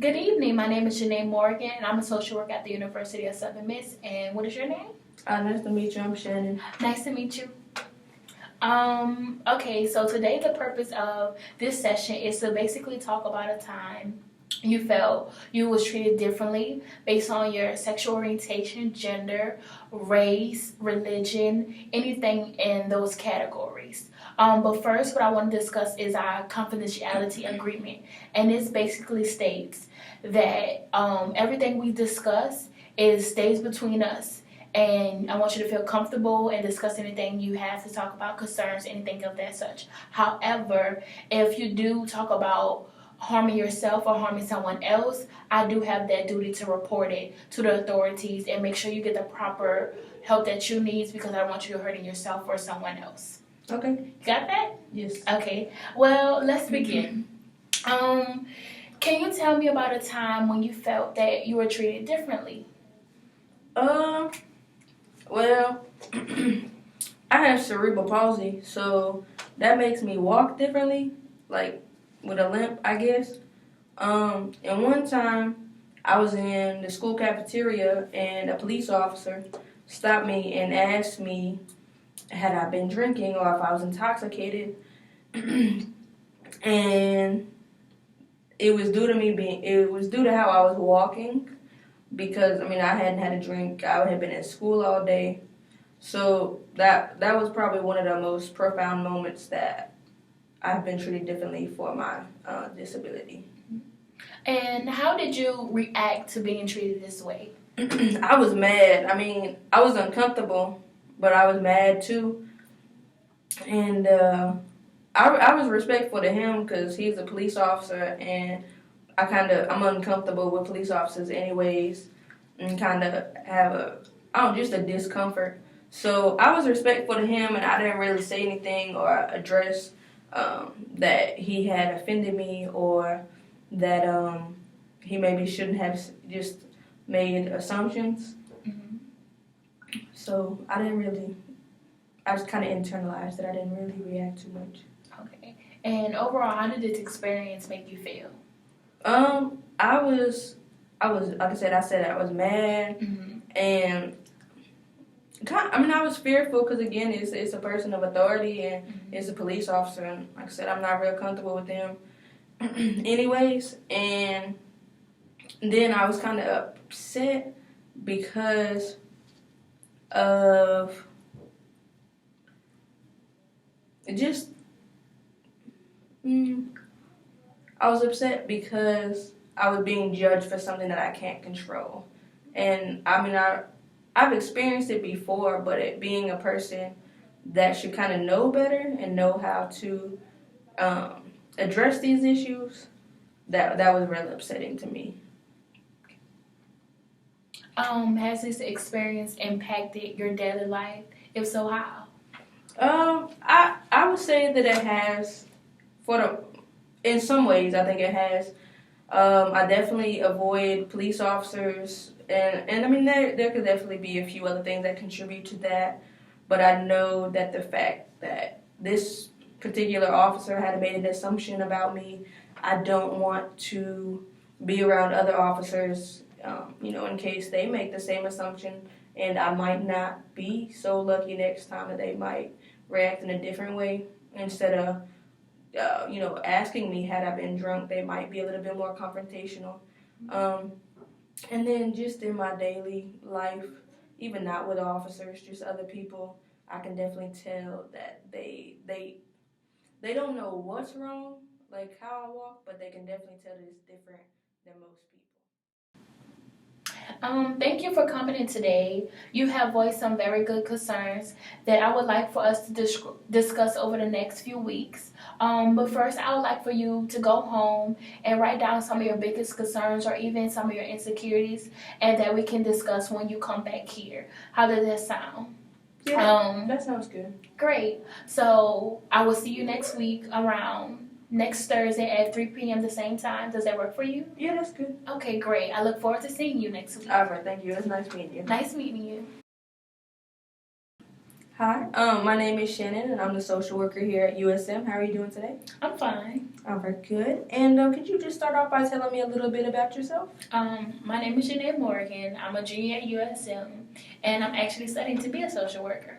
Good evening. My name is Janae Morgan, and I'm a social worker at the University of Southern Miss. And what is your name? Nice to meet you. I'm Shannon. Nice to meet you. Okay, so today the purpose of this session is to basically talk about a time you felt you was treated differently based on your sexual orientation, gender, race, religion, anything in those categories. But first, what I want to discuss is our confidentiality agreement, and this basically states that everything we discuss stays between us, and I want you to feel comfortable and discuss anything you have to talk about, concerns, anything of that such. However, if you do talk about harming yourself or harming someone else, I do have that duty to report it to the authorities and make sure you get the proper help that you need, because I don't want you hurting yourself or someone else. Okay. You got that? Yes. Okay. Well, let's begin. Can you tell me about a time when you felt that you were treated differently? Well, I have cerebral palsy, so that makes me walk differently, like with a limp, I guess. And one time I was in the school cafeteria and a police officer stopped me and asked me had I been drinking or if I was intoxicated. And it was due to how I was walking, because I hadn't had a drink. I had been at school all day. So that was probably one of the most profound moments that I've been treated differently for my disability. And how did you react to being treated this way? I was mad. I was uncomfortable, but I was mad too. And I was respectful to him because he's a police officer, and I'm uncomfortable with police officers anyways, and kind of have just a discomfort. So I was respectful to him, and I didn't really say anything or address that he had offended me, or that he maybe shouldn't have just made assumptions. Mm-hmm. So I just kind of internalized that. I didn't really react too much. Okay. And overall, how did this experience make you feel? I was like I said I was mad, Mm-hmm. and I was fearful because again it's a person of authority, and it's a police officer, and like I said, I'm not real comfortable with them anyways. And then I was kind of upset because of just I was upset because I was being judged for something that I can't control. And I've experienced it before, but it being a person that should kind of know better and know how to address these issues, that was really upsetting to me. Has this experience impacted your daily life? If so, how? I would say that it has, in some ways, I think it has. I definitely avoid police officers, and there could definitely be a few other things that contribute to that. But I know that the fact that this particular officer had made an assumption about me, I don't want to be around other officers, in case they make the same assumption, and I might not be so lucky next time that they might react in a different way. Instead of asking me had I been drunk, they might be a little bit more confrontational. And then just in my daily life, even not with officers, just other people, I can definitely tell that they don't know what's wrong, like how I walk, but they can definitely tell that it's different than most people. Thank you for coming in today. You have voiced some very good concerns that I would like for us to discuss over the next few weeks. But first, I would like for you to go home and write down some of your biggest concerns or even some of your insecurities, and that we can discuss when you come back here. How does that sound? Yeah, that sounds good. Great. So I will see you next week around next Thursday at 3 p.m. the same time. Does that work for you? Yeah, that's good. Okay, great. I look forward to seeing you next week. All right, thank you. It was nice meeting you. Nice meeting you. Hi, my name is Shannon, and I'm the social worker here at USM. How are you doing today? I'm fine. I'm very good. And could you just start off by telling me a little bit about yourself? My name is Jeanette Morgan. I'm a junior at USM, and I'm actually studying to be a social worker.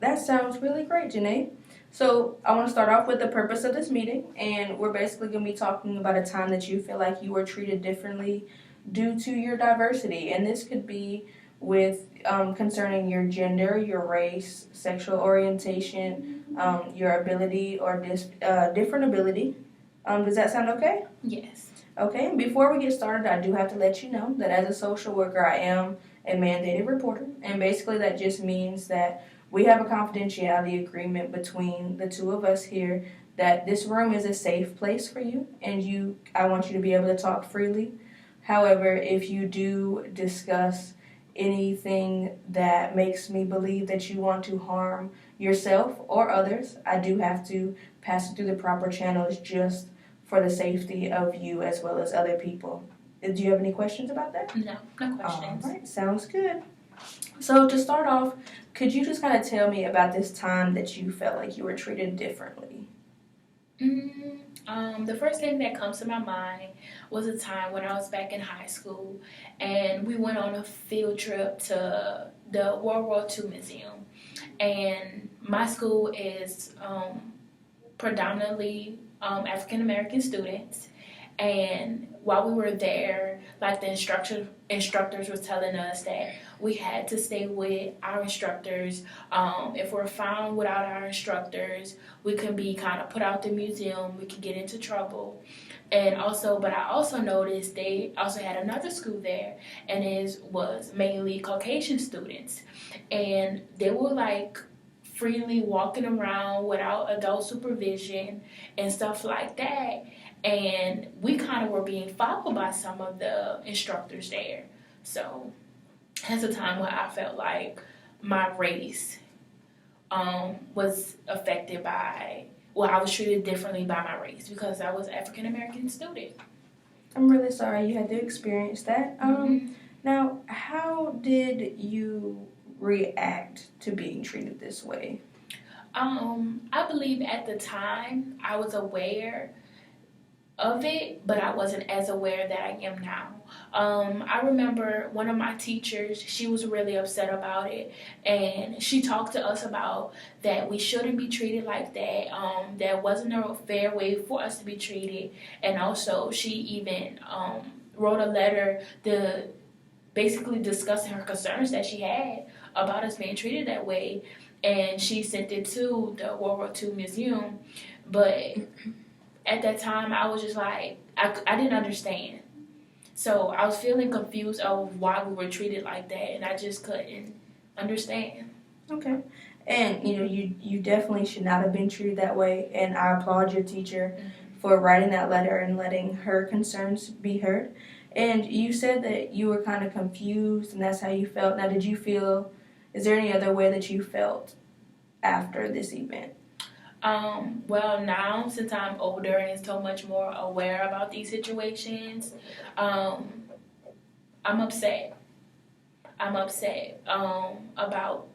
That sounds really great, Janae. So I want to start off with the purpose of this meeting, and we're basically going to be talking about a time that you feel like you were treated differently due to your diversity, and this could be with concerning your gender, your race, sexual orientation, your ability or different ability. Does that sound okay? Yes. Okay, and before we get started, I do have to let you know that as a social worker, I am a mandated reporter, and basically that just means that we have a confidentiality agreement between the two of us here that this room is a safe place for you, and I want you to be able to talk freely. However, if you do discuss anything that makes me believe that you want to harm yourself or others, I do have to pass it through the proper channels just for the safety of you as well as other people. Do you have any questions about that? No questions. All right, sounds good. So to start off, could you just kind of tell me about this time that you felt like you were treated differently? The first thing that comes to my mind was a time when I was back in high school, and we went on a field trip to the World War II Museum. And my school is predominantly African American students. And while we were there, like the instructors were telling us that we had to stay with our instructors. If we're found without our instructors, we can be kind of put out the museum. We can get into trouble. And also, but I also noticed they also had another school there, and it was mainly Caucasian students, and they were like freely walking around without adult supervision and stuff like that. And we kind of were being followed by some of the instructors there. So that's a time where I felt like my race was affected by, well, I was treated differently by my race because I was African American student. I'm really sorry you had to experience that. Now, how did you react to being treated this way? I believe at the time I was aware of it, but I wasn't as aware that I am now. I remember one of my teachers, she was really upset about it, and she talked to us about that we shouldn't be treated like that. There wasn't a fair way for us to be treated, and also she even wrote a letter basically discussing her concerns that she had about us being treated that way, and she sent it to the World War II Museum, but at that time, I was just like, I didn't understand. So I was feeling confused of why we were treated like that, and I just couldn't understand. Okay. And, you definitely should not have been treated that way, and I applaud your teacher for writing that letter and letting her concerns be heard. And you said that you were kind of confused, and that's how you felt. Now, is there any other way that you felt after this event? Well, now, since I'm older and so much more aware about these situations, I'm upset. I'm upset about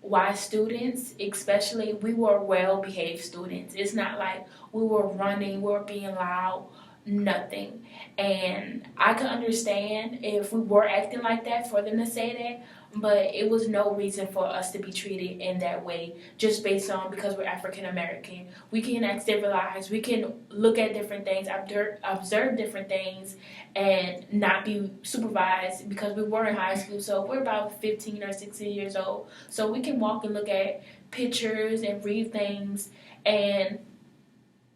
why students, especially, we were well-behaved students. It's not like we were running, we were being loud, nothing. And I could understand if we were acting like that for them to say that, but it was no reason for us to be treated in that way just based on because we're African American. We can act civilized, we can look at different things, observe different things, and not be supervised because we were in high school. So we're about 15 or 16 years old. So we can walk and look at pictures and read things and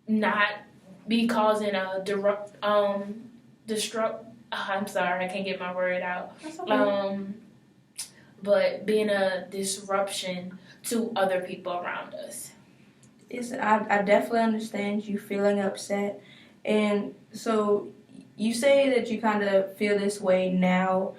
not be causing a I'm sorry, I can't get my word out. That's okay. But being a disruption to other people around us. I definitely understand you feeling upset. And so you say that you kind of feel this way now.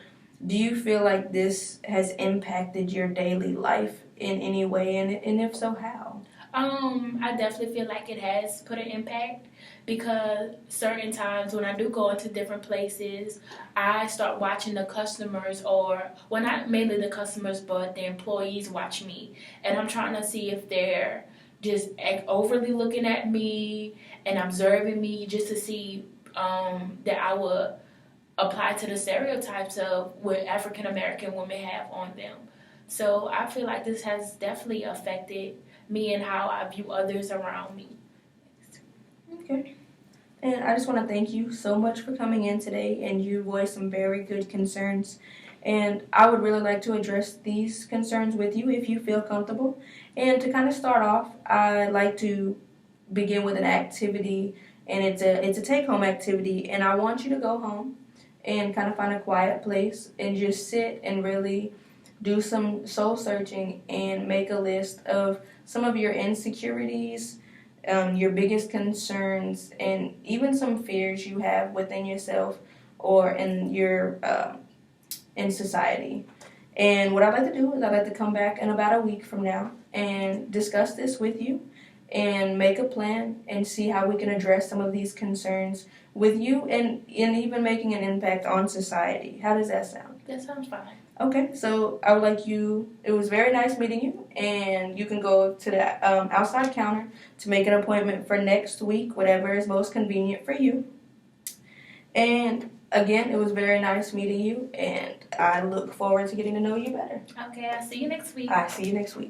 Do you feel like this has impacted your daily life in any way? And if so, how? I definitely feel like it has put an impact because certain times when I do go into different places, I start watching the customers, or well, not mainly the customers, but the employees watch me, and I'm trying to see if they're just overly looking at me and observing me, just to see that I would apply to the stereotypes of what African American women have on them. So I feel like this has definitely affected me and how I view others around me. Okay. And I just want to thank you so much for coming in today, and you voiced some very good concerns. And I would really like to address these concerns with you if you feel comfortable. And to kind of start off, I'd like to begin with an activity, and it's a take home activity. And I want you to go home and kind of find a quiet place and just sit and really do some soul searching and make a list of some of your insecurities, your biggest concerns, and even some fears you have within yourself or in your in society. And what I'd like to do is I'd like to come back in about a week from now and discuss this with you and make a plan and see how we can address some of these concerns with you and even making an impact on society. How does that sound? That sounds fine. Okay, so I would like you, it was very nice meeting you, and you can go to the outside counter to make an appointment for next week, whatever is most convenient for you. And again, it was very nice meeting you, and I look forward to getting to know you better. Okay, I'll see you next week. I see you next week.